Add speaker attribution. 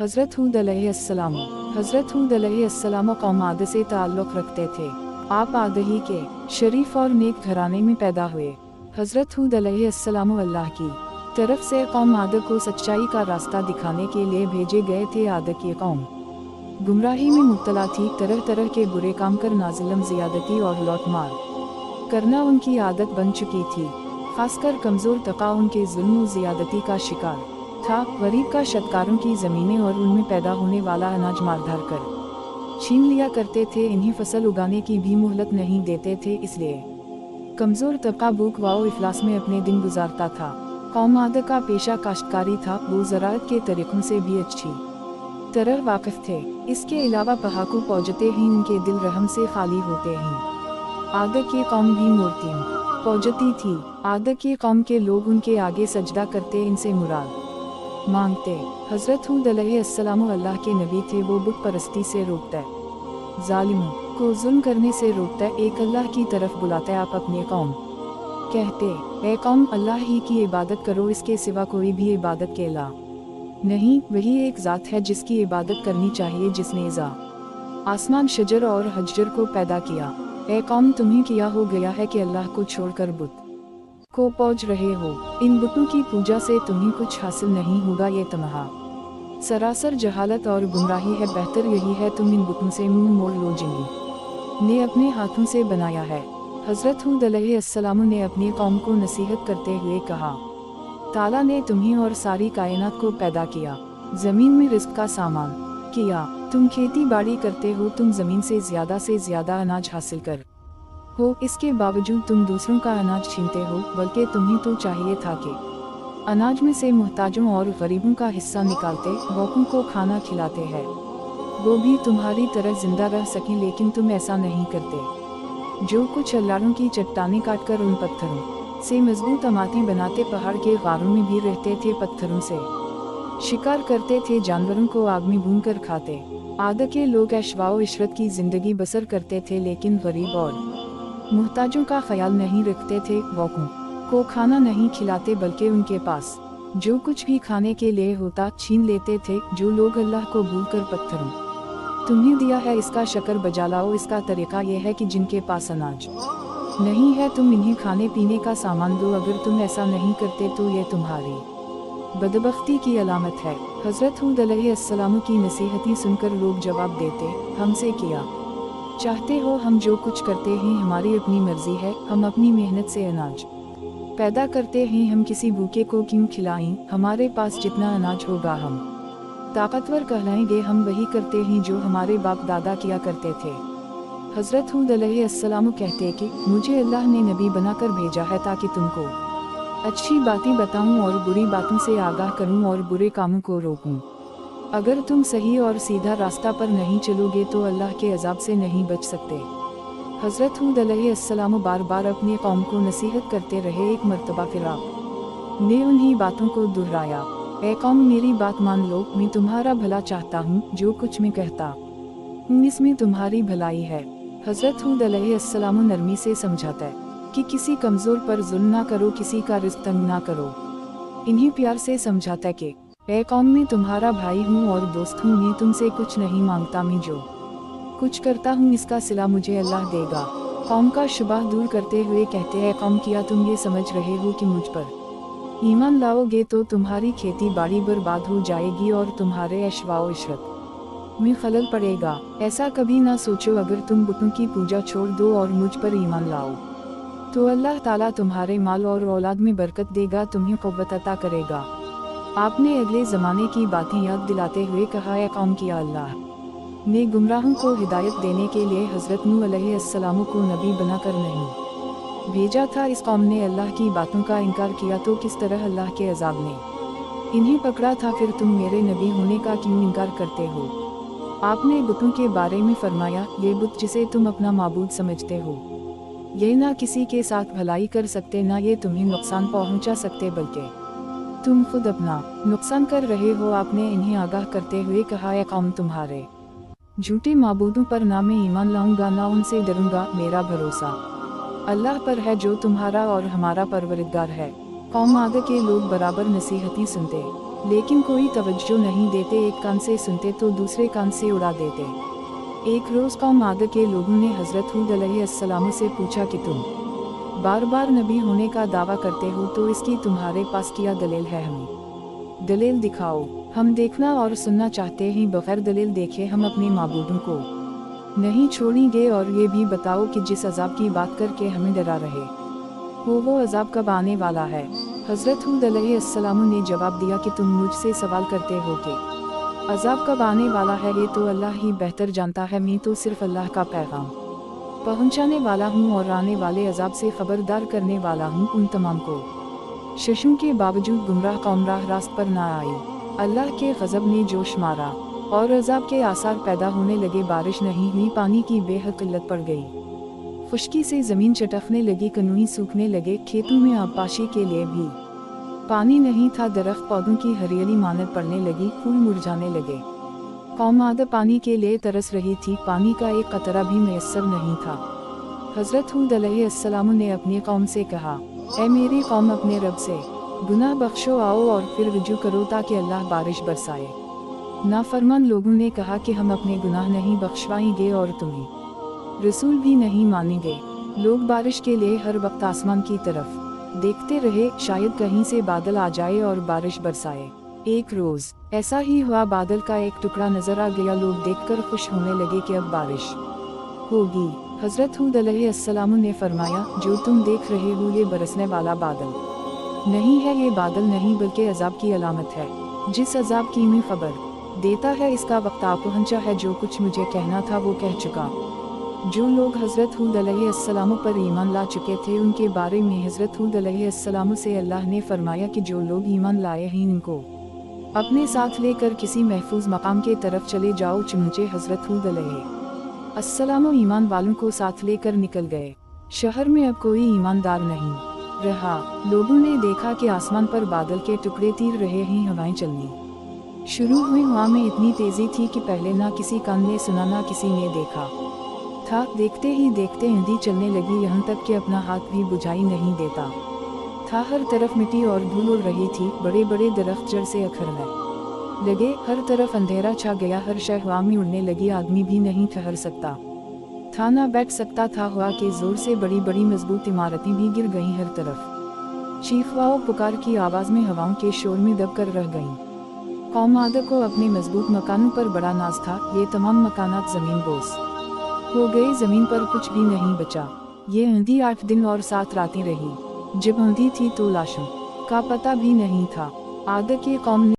Speaker 1: हज़रत हूद अलैहिस्सलाम। हज़रत हूद अलैहिस्सलाम कौम आद से ताल्लुक़ रखते थे। आप आद ही के शरीफ और नेक घराने में पैदा हुए। हज़रत हूद अलैहिस्सलाम अल्लाह की तरफ से कौम आद को सच्चाई का रास्ता दिखाने के लिए भेजे गए थे। आद की कौम गुमराही में मुब्तला थी, तरह तरह के बुरे काम कर नाज़िलम ज़ियादती और लौट मार करना उनकी आदत बन चुकी थी। खासकर कमज़ोर तबका उनके जुल्म व ज़ियादती का शिकार था। गरीब का शतकारों की ज़मीनें और उनमें पैदा होने वाला अनाज मार-धार कर छीन लिया करते थे। इन्हें फसल उगाने की भी मोहलत नहीं देते थे, इसलिए कमज़ोर तबका भूख व इफलास में अपने दिन गुजारता था। कौम आद का पेशा काश्तकारी था। वो ज़राअत के तरीक़ों से भी अच्छी तरह वाकिफ़ थे। इसके अलावा पहाको पहुँचते ही उनके दिल रहम से खाली होते हैं। आद की कौम भी मूर्तियों पहुँचती थी। आद की कौम के लोग उनके आगे सजदा करते, इनसे मुराद मांगते। हज़रत हूद अलैहिस्सलाम अल्लाह के नबी थे। वो बुत परस्ती से रोकते, जालिमों को जुल्म करने से रोकते, एक अल्लाह की तरफ बुलाते। आप अपनी कौम कहते, ए कौम, अल्लाह ही की इबादत करो, इसके सिवा कोई भी इबादत के ला नहीं। वही एक ज़ात है जिसकी इबादत करनी चाहिए, जिसने आसमान, शजर और हजर को पैदा किया। ए कौम, तुम्हें किया हो गया है कि अल्लाह को छोड़कर बुत को पूज रहे हो। इन बुतों की पूजा से तुम्हें कुछ हासिल नहीं होगा, ये तुम्हारा सरासर जहालत और गुमराही है। बेहतर यही है तुम इन बुतों से मुंह मोड़ लो जिन्हें ने अपने हाथों से बनाया है। हज़रत हूद अलैहिस्सलाम ने अपनी कौम को नसीहत करते हुए कहा, ताला ने तुम्हें और सारी कायनात को पैदा किया, ज़मीन में रिज़्क़ का सामान किया। तुम खेती बाड़ी करते हो, तुम ज़मीन से ज़्यादा अनाज हासिल कर हो, इसके बावजूद तुम दूसरों का अनाज छीनते हो। बल्कि तुम्हें तो चाहिए था कि अनाज में से मुहताजों और गरीबों का हिस्सा निकालते, भूखों को खाना खिलाते हैं, वो भी तुम्हारी तरह जिंदा रह सकें, लेकिन तुम ऐसा नहीं करते। जो कुछ अल्लाहों की चट्टानें काटकर उन पत्थरों से मजबूत इमारतें बनाते, पहाड़ के गारों में भी रहते थे, पत्थरों से शिकार करते थे, जानवरों को आग में भून कर खाते। आद के लोग ऐशवा व इशरत की ज़िंदगी बसर करते थे, लेकिन गरीब और मुहताजों का ख्याल नहीं रखते थे। भूखों को खाना नहीं खिलाते, बल्कि उनके पास जो कुछ भी खाने के लिए होता छीन लेते थे। जो लोग अल्लाह को भूलकर पत्थरों तुम्हें दिया है, इसका शक्र बजा लाओ। इसका तरीका यह है कि जिनके पास अनाज नहीं है, तुम इन्हें खाने पीने का सामान दो। अगर तुम ऐसा नहीं करते तो ये तुम्हारी बदबख्ती की अलामत है। हज़रत हूद अलैहिस्सलाम की नसीहतें सुनकर लोग जवाब देते, हमसे किया चाहते हो? हम जो कुछ करते हैं हमारी अपनी मर्जी है। हम अपनी मेहनत से अनाज पैदा करते हैं, हम किसी भूखे को क्यों खिलाएं? हमारे पास जितना अनाज होगा हम ताकतवर कहलाएंगे। हम वही करते हैं जो हमारे बाप दादा किया करते थे। हज़रत हूद अलैहिस्सलाम कहते कि मुझे अल्लाह ने नबी बनाकर भेजा है ताकि तुमको अच्छी बातें बताऊं और बुरी बातों से आगाह करूं और बुरे कामों को रोकूं। अगर तुम सही और सीधा रास्ता पर नहीं चलोगे तो अल्लाह के अजाब से नहीं बच सकते। हज़रत हूद अलैहिस्सलाम बार बार अपनी कौम को नसीहत करते रहे। एक मर्तबा फिराक ने उन्हीं बातों को दोहराया, ए कौम, मेरी बात मान लो, मैं तुम्हारा भला चाहता हूँ। जो कुछ मैं कहता हूँ इसमें तुम्हारी भलाई है। हज़रत हूद अलैहिस्सलाम नरमी से समझाता है कि किसी कमज़ोर पर जुल्म ना करो, किसी का रिज़्क़ तंग ना करो। इन्हीं प्यार से समझाता है कि ए कौम, मैं तुम्हारा भाई हूँ और दोस्त हूँ। मैं तुमसे कुछ नहीं मांगता, मैं जो कुछ करता हूँ इसका सिला मुझे अल्लाह देगा। कौम का शुबह दूर करते हुए कहते हैं, कौम, क्या तुम ये समझ रहे हो कि मुझ पर ईमान लाओगे तो तुम्हारी खेती बाड़ी बर्बाद हो जाएगी और तुम्हारे ऐशवा व इशरत में खलल पड़ेगा? ऐसा कभी ना सोचो। अगर तुम बुतों की पूजा छोड़ दो और मुझ पर ईमान लाओ तो अल्लाह ताला तुम्हारे माल और औलाद में बरकत देगा, तुम्हें क़ुव्वत अता करेगा। आपने अगले ज़माने की बातें याद दिलाते हुए कहा, ए कौम, किया अल्लाह ने गुमराहों को हिदायत देने के लिए हज़रत नूह अलैहिस्सलाम को नबी बनाकर नहीं भेजा था। इस कौम ने अल्लाह की बातों का इनकार किया तो किस तरह अल्लाह के अजाब ने इन्हें पकड़ा था। फिर तुम मेरे नबी होने का क्यों इनकार करते हो? आपने बुतों के बारे में फरमाया, ये बुत जिसे तुम अपना माबूद समझते हो, ये ना किसी के साथ भलाई कर सकते, ना ये तुम्हें नुकसान पहुंचा सकते, बल्कि तुम खुद अपना नुकसान कर रहे हो। आपने इन्हें आगाह करते हुए कहा, ए कौम, तुम्हारे झूठे माबूदों पर ना मैं ईमान लाऊंगा, ना उनसे डरूंगा। मेरा भरोसा अल्लाह पर है जो तुम्हारा और हमारा परवरदिगार है। कौम आद के लोग बराबर नसीहतें सुनते लेकिन कोई तवज्जो नहीं देते, एक कान से सुनते तो दूसरे कान से उड़ा देते। एक रोज़ कौम आद के लोगों ने हज़रत हूद अलैहिस्सलाम से पूछा कि तुम बार बार नबी होने का दावा करते हो, तो इसकी तुम्हारे पास क्या दलील है, हमें दलील दिखाओ। हम देखना और सुनना चाहते हैं, बगैर दलील देखे हम अपने माबूदों को नहीं छोड़ेंगे। और ये भी बताओ कि जिस अजाब की बात करके हमें डरा रहे हो, वो अजाब कब आने वाला है। हज़रत हूद अलैहिस्सलाम ने जवाब दिया कि तुम मुझसे सवाल करते हो कि अजाब कब आने वाला है, ये तो अल्लाह ही बेहतर जानता है। मैं तो सिर्फ अल्लाह का पैगाम पहुंचाने वाला हूँ और आने वाले अजाब से खबरदार करने वाला हूँ उन तमाम को शशों के बावजूद गुमराह कौम राह रास्त पर ना आई। अल्लाह के गज़ब ने जोश मारा और अजाब के आसार पैदा होने लगे। बारिश नहीं हुई, पानी की बेहद किल्लत पड़ गई, खुश्की से ज़मीन चटकने लगी, कनूई सूखने लगे, खेतों में आबपाशी के लिए भी पानी नहीं था, दरख्त पौधों की हरियाली मानद पड़ने लगी, फूल मुरझाने लगे। कौम आद पानी के लिए तरस रही थी, पानी का एक कतरा भी मैसर नहीं था। हज़रत हूद अलैहिस्सलाम ने अपनी कौम से कहा, ऐ मेरी कौम, अपने रब से गुनाह बख्शो, आओ और फिर रुजू करो ताकि अल्लाह बारिश बरसाए। नाफरमान लोगों ने कहा कि हम अपने गुनाह नहीं बख्शवाएंगे और तुम्हें रसूल भी नहीं मानेंगे। लोग बारिश के लिए हर वक्त आसमान की तरफ देखते रहे, शायद कहीं से बादल आ जाए और बारिश बरसाए। एक रोज़ ऐसा ही हुआ, बादल का एक टुकड़ा नजर आ गया। लोग देखकर खुश होने लगे कि अब बारिश होगी। हज़रत हूद अलैहिस्सलाम ने फरमाया, जो तुम देख रहे हो ये बरसने वाला बादल नहीं है, ये बादल नहीं बल्कि अजाब की अलामत है। जिस अजाब की मैं खबर देता है, इसका वक्त आ पहुंचा है। जो कुछ मुझे कहना था वो कह चुका। जो लोग हज़रत हूद अलैहिस्सलाम पर ईमान ला चुके थे, उनके बारे में हज़रत हूद अलैहिस्सलाम से अल्लाह ने फरमाया कि जो लोग ईमान लाए हैं इनको अपने साथ लेकर किसी महफूज मकाम के तरफ चले जाओ। चुनचे हज़रत हूद अलैहिस्सलाम ईमान वालों को साथ लेकर निकल गए। शहर में अब कोई ईमानदार नहीं रहा। लोगों ने देखा कि आसमान पर बादल के टुकड़े तीर रहे हैं, हवाएं चलनी शुरू हुई। हवा में इतनी तेज़ी थी कि पहले ना किसी कान ने सुना, ना किसी ने देखा था। देखते ही देखते आंधी चलने लगी, यहाँ तक कि अपना हाथ भी बुझाई नहीं देता था। हर तरफ मिट्टी और धूल उड़ रही थी, बड़े बड़े दरख्त जड़ से अखरने लगे, हर तरफ अंधेरा छा गया, हर शय हवा में उड़ने लगी। आदमी भी नहीं ठहर सकता था, ना बैठ सकता था। हवा के जोर से बड़ी बड़ी मजबूत इमारतें भी गिर गईं, हर तरफ चीखवा और पुकार की आवाज़ में हवाओं के शोर में दब कर रह गईं। कौम आद को अपने मजबूत मकानों पर बड़ा नाज था। ये तमाम मकानात ज़मीन बोस हो गए, ज़मीन पर कुछ भी नहीं बचा। ये आंधी 8 दिन और 7 रातें रही। जब आंधी थी तो लाशों का पता भी नहीं था। आद की कौम ने